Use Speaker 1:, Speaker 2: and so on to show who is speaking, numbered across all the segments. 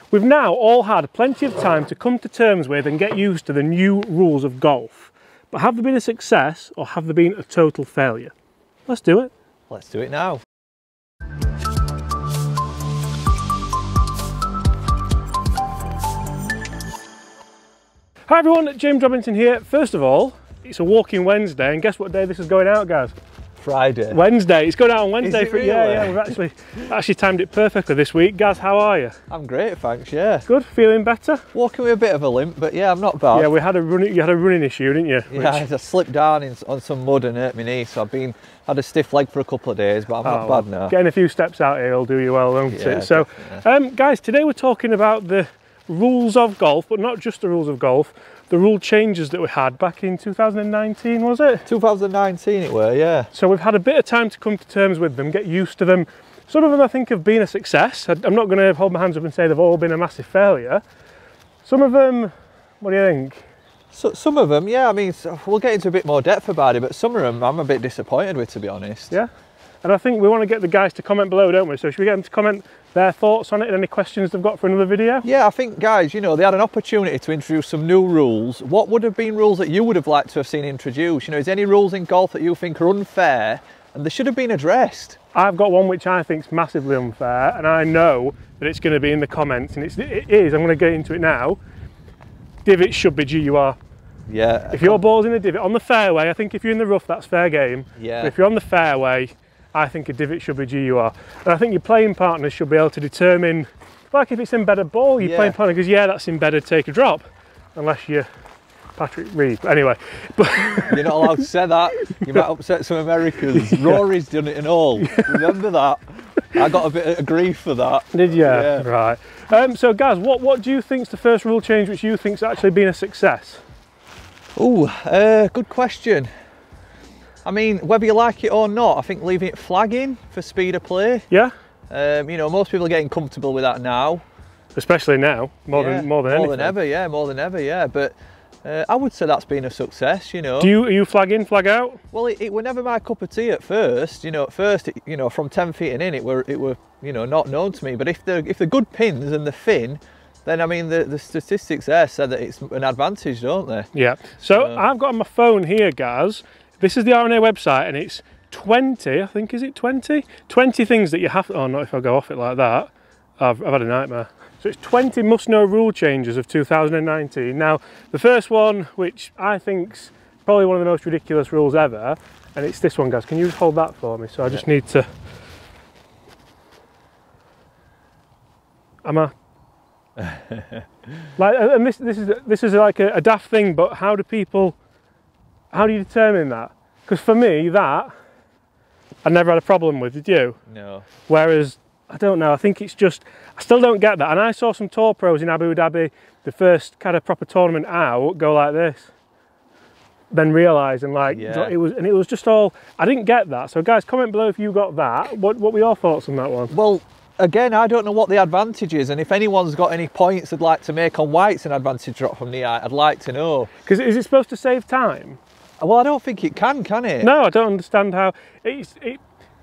Speaker 1: We've now all had plenty of time to come to terms with and get used to the new rules of golf. But have they been a success or have they been a total failure? Let's do it.
Speaker 2: Let's do it now.
Speaker 1: Hi everyone, James Robinson here. First of all, it's a walking Wednesday, and guess what day this is going out, guys?
Speaker 2: Friday.
Speaker 1: Wednesday. It's going out on Wednesday.
Speaker 2: Is it really?
Speaker 1: Yeah, we've actually timed it perfectly this week. Gaz, how are you?
Speaker 2: I'm great, thanks, yeah.
Speaker 1: Good, feeling better?
Speaker 2: Walking with a bit of a limp, but yeah, I'm not bad.
Speaker 1: Yeah, you had a running issue, didn't you?
Speaker 2: Yeah, I slipped down on some mud and hurt my knee, so had a stiff leg for a couple of days, but I'm not bad now.
Speaker 1: Getting a few steps out here will do you well, won't
Speaker 2: Yeah,
Speaker 1: it? So,
Speaker 2: definitely.
Speaker 1: guys, today we're talking about the rules of golf, but not just the rules of golf, the rule changes that we had back in 2019, was it?
Speaker 2: 2019 it were, yeah.
Speaker 1: So we've had a bit of time to come to terms with them, get used to them. Some of them I think have been a success. I'm not going to hold my hands up and say they've all been a massive failure. Some of them, what do you think?
Speaker 2: So, some of them, yeah, I mean, we'll get into a bit more depth about it, but some of them I'm a bit disappointed with, to be honest.
Speaker 1: Yeah, and I think we want to get the guys to comment below, don't we? So should we get them to comment their thoughts on it and any questions they've got for another video?
Speaker 2: Yeah, I think, guys, you know, they had an opportunity to introduce some new rules. What would have been rules that you would have liked to have seen introduced? You know, is there any rules in golf that you think are unfair and they should have been addressed?
Speaker 1: I've got one which I think is massively unfair, and I know that it's going to be in the comments, and it is, I'm going to get into it now. Divots should be GUR.
Speaker 2: Yeah.
Speaker 1: If your ball's in a divot on the fairway, I think if you're in the rough, that's fair game.
Speaker 2: Yeah.
Speaker 1: But if you're on the fairway, I think a divot should be GUR. And I think your playing partners should be able to determine, like if it's embedded ball, your playing partner goes, yeah, that's embedded, take a drop. Unless you're Patrick Reed. But anyway.
Speaker 2: You're not allowed to say that. You might upset some Americans. Yeah. Rory's done it and all. Remember that? I got a bit of grief for that.
Speaker 1: Did you?
Speaker 2: Yeah.
Speaker 1: Right. So Gaz, what do you think's the first rule change which you think's actually been a success?
Speaker 2: Oh, good question. I mean, whether you like it or not, I think leaving it flagging for speed of play.
Speaker 1: Yeah.
Speaker 2: You know, most people are getting comfortable with that now.
Speaker 1: Especially now, more than anything. More
Speaker 2: than ever, yeah. But I would say that's been a success, you know.
Speaker 1: Are you flag in, flag out?
Speaker 2: Well, it were never my cup of tea at first. You know, at first, you know, from 10 feet and in, it were you know, not known to me. But if they're good pins and they're thin, then I mean the statistics there said that it's an advantage, don't they?
Speaker 1: Yeah. So I've got on my phone here, Gaz. This is the R&A website, and it's 20, I think, is it 20? 20 things that you have to, oh, not if I go off it like that. I've had a nightmare. So it's 20 must-know rule changes of 2019. Now, the first one, which I think's probably one of the most ridiculous rules ever, and it's this one, Gaz. Can you just hold that for me? So I just need to... Like, and this is like a daft thing, but how do you determine that? Because for me, that I never had a problem with, did you?
Speaker 2: No.
Speaker 1: Whereas, I don't know, I think it's just, I still don't get that. And I saw some tour pros in Abu Dhabi, the first kind of proper tournament out, go like this. Then realise, and like, it was just all, I didn't get that. So guys, comment below if you got that. What were your thoughts on that one?
Speaker 2: Well, again, I don't know what the advantage is, and if anyone's got any points they'd like to make on why it's an advantage drop from the eye, I'd like to know.
Speaker 1: Because is it supposed to save time?
Speaker 2: Well, I don't think it can it?
Speaker 1: No, I don't understand how.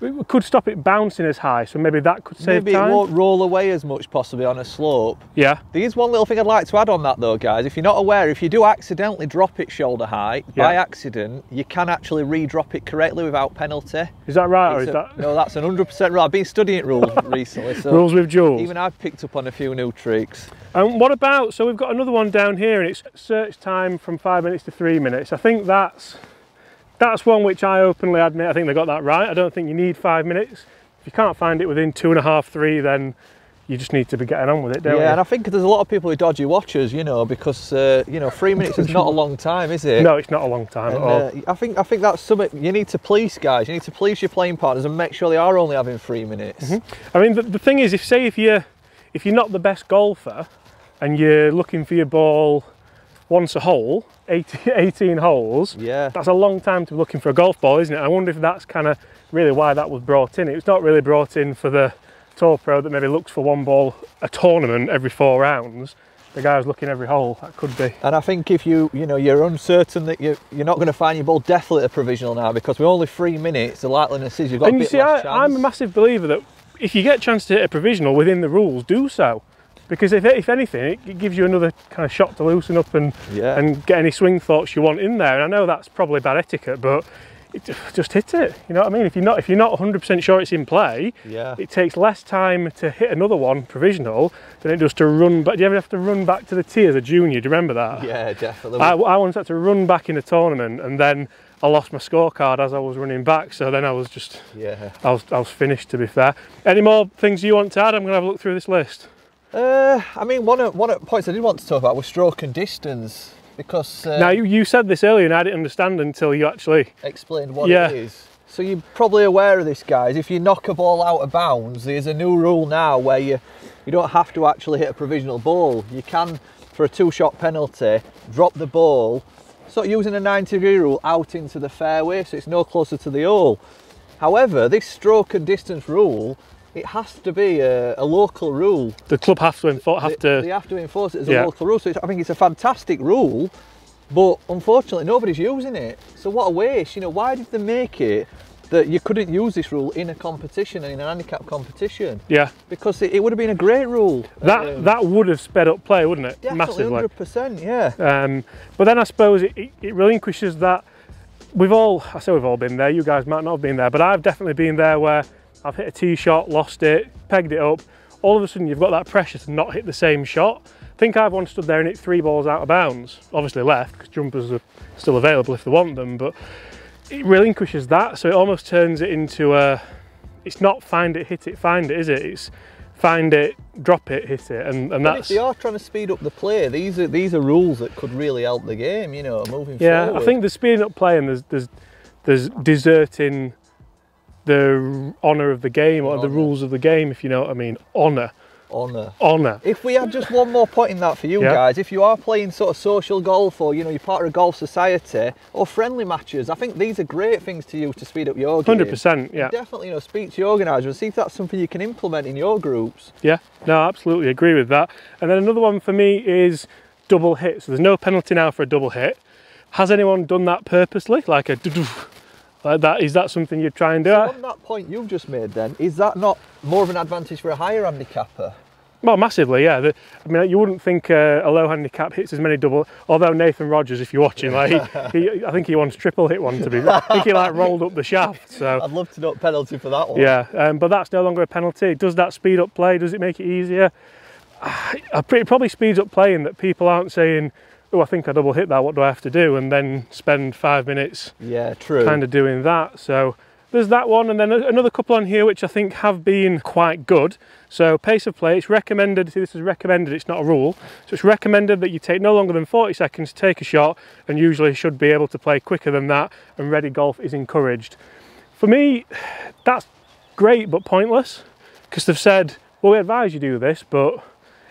Speaker 1: It could stop it bouncing as high, so maybe that could save time.
Speaker 2: Maybe it won't roll away as much, possibly, on a slope.
Speaker 1: Yeah.
Speaker 2: There is one little thing I'd like to add on that, though, guys. If you're not aware, if you do accidentally drop it shoulder height, by accident, you can actually re-drop it correctly without penalty.
Speaker 1: Is that right, or is that...
Speaker 2: No, that's 100% right. I've been studying rules recently, so...
Speaker 1: Rules with Jules.
Speaker 2: Even I've picked up on a few new tricks.
Speaker 1: And what about, so we've got another one down here, and it's search time from 5 minutes to 3 minutes. I think that's one which I openly admit, I think they got that right. I don't think you need 5 minutes. If you can't find it within 2.5, 3, then you just need to be getting on with it, don't you?
Speaker 2: Yeah, and I think there's a lot of people who dodgy watchers, you know, because, you know, 3 minutes is not a long time, is it?
Speaker 1: No, it's not a long time at all.
Speaker 2: I think that's something you need to police, guys. You need to police your playing partners and make sure they are only having 3 minutes.
Speaker 1: I mean, the thing is, if you're not the best golfer and you're looking for your ball once a hole, 18 holes, that's a long time to be looking for a golf ball, isn't it? I wonder if that's kind of really why that was brought in. It's not really brought in for the tour pro that maybe looks for one ball a tournament every 4 rounds. The guy who's looking every hole, that could be. And
Speaker 2: I think if you're uncertain that you're not going to find your ball, definitely a provisional now, because with only 3 minutes, the likeliness is you've got a bit less chance.
Speaker 1: I'm a massive believer that if you get a chance to hit a provisional within the rules, do so. because if anything, it gives you another kind of shot to loosen up and get any swing thoughts you want in there. And I know that's probably bad etiquette, but just hit it. You know what I mean? If you're not 100% sure it's in play, it takes less time to hit another one provisional than it does to run back. Do you ever have to run back to the tee as a junior? Do you remember that?
Speaker 2: Yeah, definitely.
Speaker 1: I once had to run back in a tournament, and then I lost my scorecard as I was running back. So then I was just I was finished, to be fair. Any more things you want to add? I'm going to have a look through this list.
Speaker 2: I mean, one of the points I did want to talk about was stroke and distance. Because
Speaker 1: now you said this earlier and I didn't understand until you actually
Speaker 2: explained what it is. So you're probably aware of this, guys. If you knock a ball out of bounds, there's a new rule now where you don't have to actually hit a provisional ball. You can, for a 2-shot penalty, drop the ball, sort of using a 90-degree rule, out into the fairway, so it's no closer to the hole. However, this stroke and distance rule, it has to be a local rule. The club
Speaker 1: have to enforce.
Speaker 2: They have to enforce it as a local rule. So I think it's a fantastic rule, but unfortunately nobody's using it. So what a waste! You know, why did they make it that you couldn't use this rule in a competition and in an handicap competition?
Speaker 1: Yeah.
Speaker 2: Because it would have been a great rule.
Speaker 1: That would have sped up play, wouldn't it?
Speaker 2: Definitely,
Speaker 1: massively.
Speaker 2: 100%. Yeah.
Speaker 1: But then I suppose it relinquishes that. I say we've all been there. You guys might not have been there, but I've definitely been there where I've hit a tee shot, lost it, pegged it up. All of a sudden you've got that pressure to not hit the same shot. I think I've once stood there and hit 3 balls out of bounds. Obviously left, because jumpers are still available if they want them, but it relinquishes that, so it almost turns it into it's not find it, hit it, find it, is it? It's find it, drop it, hit it, and that's...
Speaker 2: If they are trying to speed up the play, these are rules that could really help the game, you know, moving forward.
Speaker 1: Yeah, I think there's speeding up play and there's deserting the honour of the game, or the rules of the game, if you know what I mean. Honour.
Speaker 2: If we had just one more point in that for you guys, if you are playing sort of social golf, or you're part of a golf society, or friendly matches, I think these are great things to use to speed up your game.
Speaker 1: 100%, yeah.
Speaker 2: Definitely, speak to your organiser and see if that's something you can implement in your groups.
Speaker 1: Yeah, no, absolutely agree with that. And then another one for me is double hit. So there's no penalty now for a double hit. Has anyone done that purposely, like a like that? Is that something you'd try and do?
Speaker 2: So on that point you've just made then, is that not more of an advantage for a higher handicapper?
Speaker 1: Well, massively, yeah. I mean, you wouldn't think a low handicap hits as many double, although Nathan Rogers, if you're watching, I think he once triple hit one, to be I think he rolled up the shaft. So
Speaker 2: I'd love to know penalty for that one.
Speaker 1: Yeah, but that's no longer a penalty. Does that speed up play? Does it make it easier? It probably speeds up play in that people aren't saying, oh, I think I double hit that, what do I have to do? And then spend 5 minutes kind of doing that. So there's that one, and then another couple on here which I think have been quite good. So pace of play, it's recommended, see, this is recommended, it's not a rule. So it's recommended that you take no longer than 40 seconds to take a shot, and usually should be able to play quicker than that, and ready golf is encouraged. For me, that's great but pointless, because they've said, well, we advise you do this, but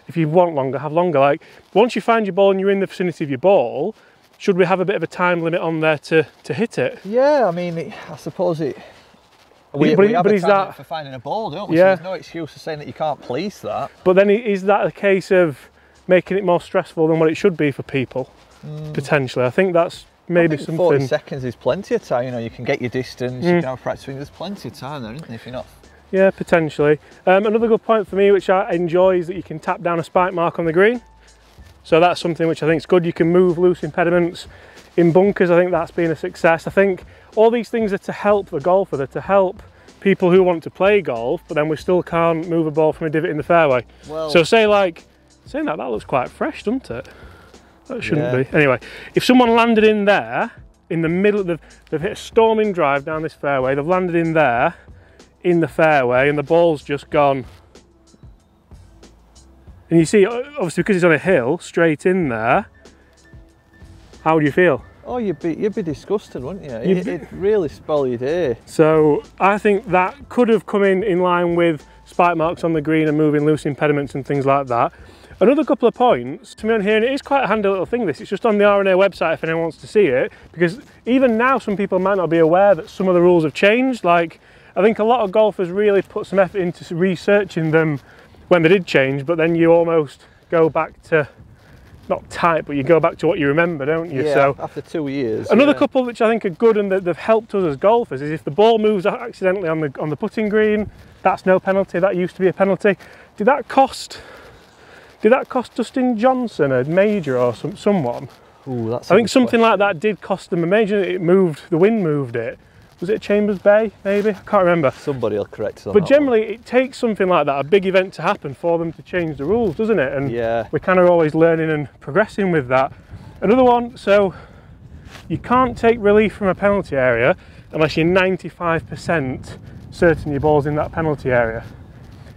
Speaker 1: if you want longer, have longer. Like, once you find your ball and you're in the vicinity of your ball, should we have a bit of a time limit on there to hit it?
Speaker 2: Yeah, I mean, I suppose it... We have a time limit for finding a ball, don't we?
Speaker 1: Yeah.
Speaker 2: So there's no excuse for saying that you can't police that.
Speaker 1: But then is that a case of making it more stressful than what it should be for people? Potentially. I think that's maybe something...
Speaker 2: 40 seconds is plenty of time, you can get your distance, you can have a practice swing, there's plenty of time there, isn't there, if you're not...
Speaker 1: Yeah, potentially. Another good point for me, which I enjoy, is that you can tap down a spike mark on the green. So that's something which I think is good. You can move loose impediments in bunkers. I think that's been a success. I think all these things are to help the golfer, they're to help people who want to play golf, but then we still can't move a ball from a divot in the fairway. Well, so saying that looks quite fresh, doesn't it? That shouldn't be. Anyway, if someone landed in there, in the middle, they've hit a storming drive down this fairway, they've landed in there, in the fairway, and the ball's just gone, and you see, obviously because it's on a hill straight in there, how would you feel?
Speaker 2: Oh, you'd be disgusted, wouldn't you? It'd really spoil your day.
Speaker 1: So I think that could have come in line with spike marks on the green and moving loose impediments and things like that. Another couple of points to me on here, and it is quite a handy little thing, this, it's just on the R&A website if anyone wants to see it, because even now some people might not be aware that some of the rules have changed. Like, I think a lot of golfers really put some effort into researching them when they did change, but then you almost go back to, not type, but you go back to what you remember, don't you?
Speaker 2: Yeah,
Speaker 1: so
Speaker 2: after 2 years.
Speaker 1: Another couple which I think are good and that they've helped us as golfers is if the ball moves accidentally on the putting green, that's no penalty. That used to be a penalty. Did that cost Did that cost Dustin Johnson a major or someone?
Speaker 2: Ooh, that's
Speaker 1: I think something like that did cost them a major. It moved, the wind moved it. Was it Chambers Bay, maybe? I can't remember.
Speaker 2: Somebody will correct us on
Speaker 1: But
Speaker 2: that
Speaker 1: generally,
Speaker 2: one.
Speaker 1: it takes something like that, a big event to happen, for them to change the rules, doesn't it? And
Speaker 2: yeah,
Speaker 1: we're kind of always learning and progressing with that. Another one, so you can't take relief from a penalty area unless you're 95% certain your ball's in that penalty area.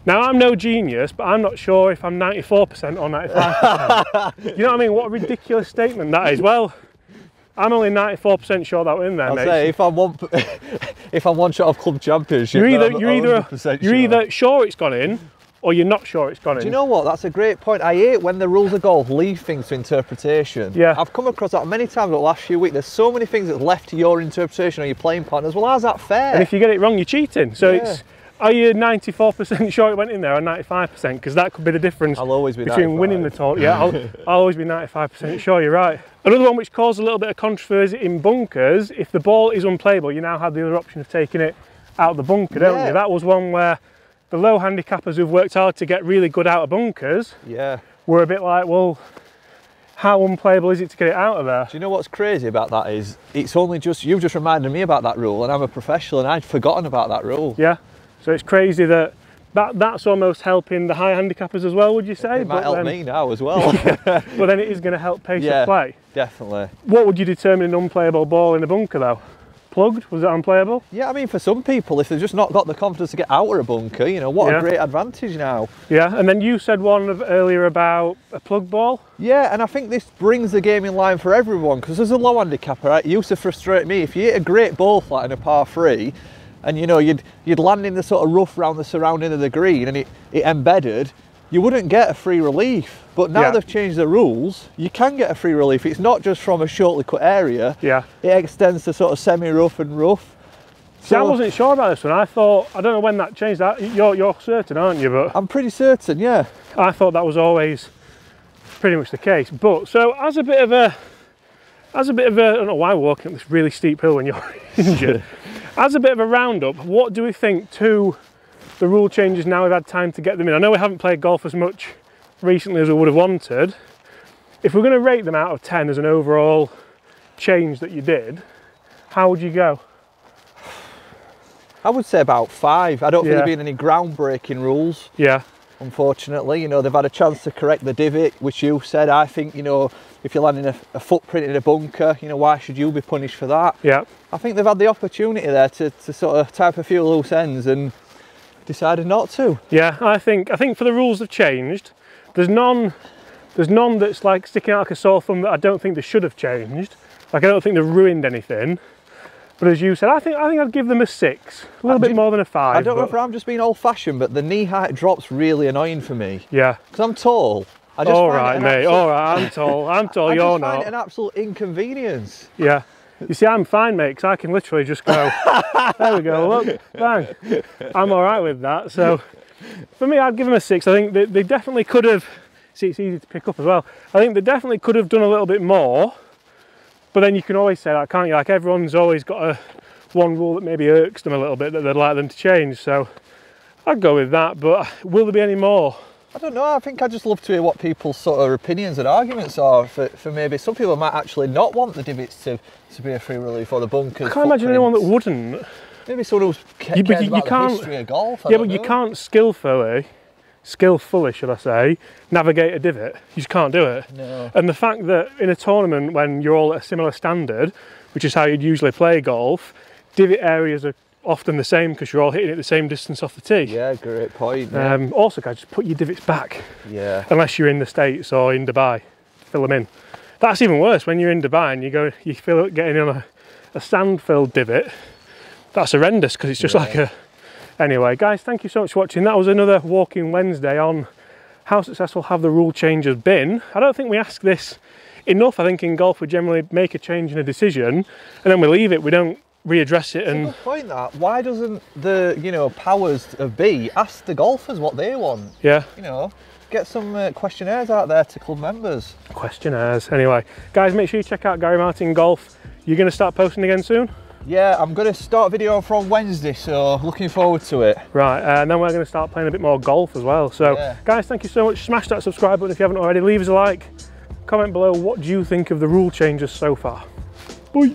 Speaker 1: Now, I'm no genius, but I'm not sure if I'm 94% or 95%. You know what I mean? What a ridiculous statement that is. Well, I'm only 94% sure that we're in there,
Speaker 2: I'll
Speaker 1: mate.
Speaker 2: say, if I'm one shot of club championship,
Speaker 1: you're either sure it's gone in, or you're not sure it's gone in.
Speaker 2: Do you know what? That's a great point. I hate when the rules of golf leave things to interpretation.
Speaker 1: Yeah.
Speaker 2: I've come across that many times over the last few weeks. There's so many things that's left to your interpretation or your playing partners. Well, how's that fair?
Speaker 1: And if you get it wrong, you're cheating. So it's, are you 94% sure it went in there or 95%? Because that could be the difference.
Speaker 2: I'll always be
Speaker 1: between
Speaker 2: 95.
Speaker 1: winning the tournament. Yeah, I'll always be 95% sure you're right. Another one which caused a little bit of controversy in bunkers, if the ball is unplayable, you now have the other option of taking it out of the bunker, don't you? That was one where the low handicappers who've worked hard to get really good out of bunkers were a bit like, well, how unplayable is it to get it out of there?
Speaker 2: Do you know what's crazy about that is, it's only just, you've just reminded me about that rule, and I'm a professional and I'd forgotten about that rule.
Speaker 1: Yeah, so it's crazy that's almost helping the high handicappers as well, would you say?
Speaker 2: It might help me now as well.
Speaker 1: But then it is going to help pace of play.
Speaker 2: Definitely.
Speaker 1: What would you determine an unplayable ball in a bunker though? Plugged? Was it unplayable?
Speaker 2: Yeah, I mean, for some people, if they've just not got the confidence to get out of a bunker, you know, what a great advantage now.
Speaker 1: Yeah, and then you said earlier about a plug ball.
Speaker 2: Yeah, and I think this brings the game in line for everyone, because as a low handicapper, it used to frustrate me. If you hit a great ball flat in a par 3, and you know, you'd land in the sort of rough round the surrounding of the green and it embedded, you wouldn't get a free relief. But now they've changed the rules, you can get a free relief. It's not just from a shortly cut area. Yeah. It extends to sort of semi-rough and rough.
Speaker 1: See, I wasn't sure about this one. I thought, I don't know when that changed. You're certain, aren't you? But
Speaker 2: I'm pretty certain, yeah.
Speaker 1: I thought that was always pretty much the case. But so as a bit of a, I don't know why we're walking up this really steep hill when you're injured. As a bit of a roundup, what do we think to the rule changes now we've had time to get them in? I know we haven't played golf as much recently as we would have wanted. If we're going to rate them out of 10 as an overall change that you did, how would you go?
Speaker 2: I would say about 5. I don't think there have been any groundbreaking rules. Yeah. Unfortunately, you know, they've had a chance to correct the divot, which you said. I think, you know, if you're landing a footprint in a bunker, you know, why should you be punished for that? Yeah. I think they've had the opportunity there to sort of tie up a few loose ends and decided not to. Yeah, I think for the rules have changed. There's none that's like sticking out like a sore thumb that I don't think they should have changed. Like, I don't think they've ruined anything. But as you said, I think I'd give them a 6, a little bit more than a 5. I don't know if I'm just being old-fashioned, but the knee height drop's really annoying for me. Yeah. Because I'm tall. All right, mate. All right, I'm tall. I'm tall. You're not. I just find it an absolute inconvenience. Yeah. You see, I'm fine, mate, because I can literally just go. There we go. Look, bang. I'm all right with that. So, for me, I'd give them a 6. I think they definitely could have. See, it's easy to pick up as well. I think they definitely could have done a little bit more. But then you can always say that, can't you? Like, everyone's always got one rule that maybe irks them a little bit that they'd like them to change. So I'd go with that. But will there be any more? I don't know. I think I'd just love to hear what people's sort of opinions and arguments are. For maybe some people might actually not want the divots to be a free relief or the bunkers. I can't imagine anyone that wouldn't. Maybe someone who's cares about the history of golf. Yeah, but you can't skillfully, should I say, navigate a divot. You just can't do it. No. And the fact that in a tournament when you're all at a similar standard, which is how you'd usually play golf, divot areas are often the same because you're all hitting it the same distance off the tee. Yeah, great point. Yeah. Also, guys, just put your divots back. Yeah. Unless you're in the States or in Dubai, fill them in. That's even worse when you're in Dubai and you feel it getting on a sand-filled divot. That's horrendous because it's just like a. Anyway, guys, thank you so much for watching. That was another Walking Wednesday on how successful have the rule changes been. I don't think we ask this enough. I think in golf we generally make a change in a decision and then we leave it. We don't readdress it. And it's a good point that. Why doesn't the powers of be ask the golfers what they want? Yeah. Get some questionnaires out there to club members. Questionnaires. Anyway, guys, make sure you check out Gary Martin Golf. You're going to start posting again soon? Yeah, I'm going to start video from Wednesday, so looking forward to it.
Speaker 1: Right, and then we're going to start playing a bit more golf as well. So, guys, thank you so much. Smash that subscribe button if you haven't already. Leave us a like. Comment below, what do you think of the rule changes so far? Bye.